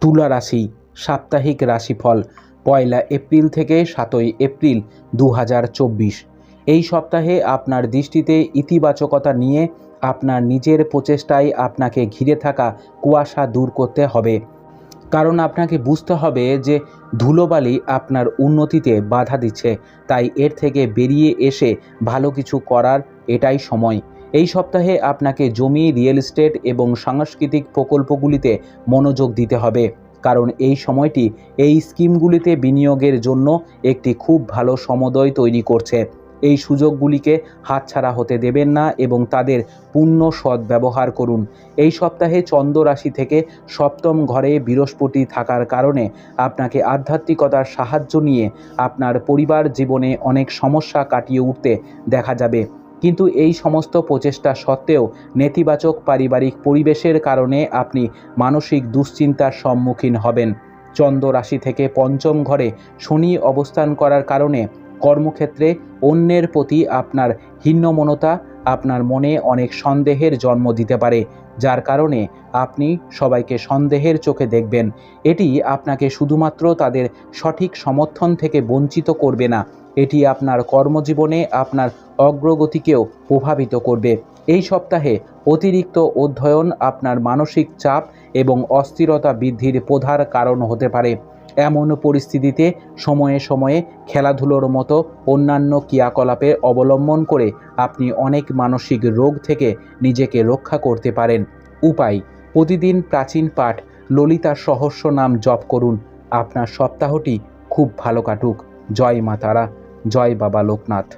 তুলা রাশি সাপ্তাহিক রাশিফল ১লা এপ্রিল থেকে ৭ই এপ্রিল ২০২৪। এই সপ্তাহে আপনার দৃষ্টিতে ইতিবাচকতা নিয়ে আপনার নিজের প্রচেষ্টায় আপনাকে ঘিরে থাকা কুয়াশা দূর করতে হবে। কারণ আপনাকে বুঝতে হবে যে ধুলোবালি আপনার উন্নতিতে বাধা দিচ্ছে, তাই এর থেকে বেরিয়ে এসে ভালো কিছু করার এটাই সময়। এই সপ্তাহে আপনাকে জমি, রিয়েল এস্টেট এবং সাংস্কৃতিক প্রকল্পগুলিতে মনোযোগ দিতে হবে, কারণ এই সময়টি এই স্কিমগুলিতে বিনিয়োগের জন্য একটি খুব ভালো সময় তৈরি করছে। এই সুযোগগুলিকে হাতছাড়া হতে দেবেন না এবং তাদের পূর্ণ সদ্ব্যবহার করুন। এই সপ্তাহে চন্দ্র রাশি থেকে সপ্তম ঘরে বৃহস্পতি থাকার কারণে আপনাকে আধ্যাত্মিকতার সাহায্য নিয়ে আপনার পরিবার জীবনে অনেক সমস্যা কাটিয়ে উঠতে দেখা যাবে। কিন্তু এই সমস্ত প্রচেষ্টা সত্ত্বেও নেতিবাচক পারিবারিক পরিবেশের কারণে আপনি মানসিক দুশ্চিন্তার সম্মুখীন হবেন। চন্দ্র রাশি থেকে পঞ্চম ঘরে শনি অবস্থান করার কারণে কর্মক্ষেত্রে অন্যের প্রতি আপনার হীনমন্যতা আপনার মনে অনেক সন্দেহের জন্ম দিতে পারে, যার কারণে আপনি সবাইকে সন্দেহের চোখে দেখবেন। এটি আপনাকে শুধুমাত্র তাদের সঠিক সমর্থন থেকে বঞ্চিত করবে না, এটি আপনার কর্মজীবনে আপনার অগ্রগতিকেও প্রভাবিত করবে। এই সপ্তাহে অতিরিক্ত অধ্যয়ন আপনার মানসিক চাপ এবং অস্থিরতা বৃদ্ধির প্রধান কারণ হতে পারে। এমন পরিস্থিতিতে সময়ে সময়ে খেলাধুলোর মতো অন্যান্য ক্রিয়াকলাপে অবলম্বন করে আপনি অনেক মানসিক রোগ থেকে নিজেকে রক্ষা করতে পারেন। উপায়: প্রতিদিন প্রাচীন পাঠ ললিতা সহস্র নাম জপ করুন। আপনার সপ্তাহটি খুব ভালো কাটুক। জয় মা তারা, জয় বাবা লোকনাথ।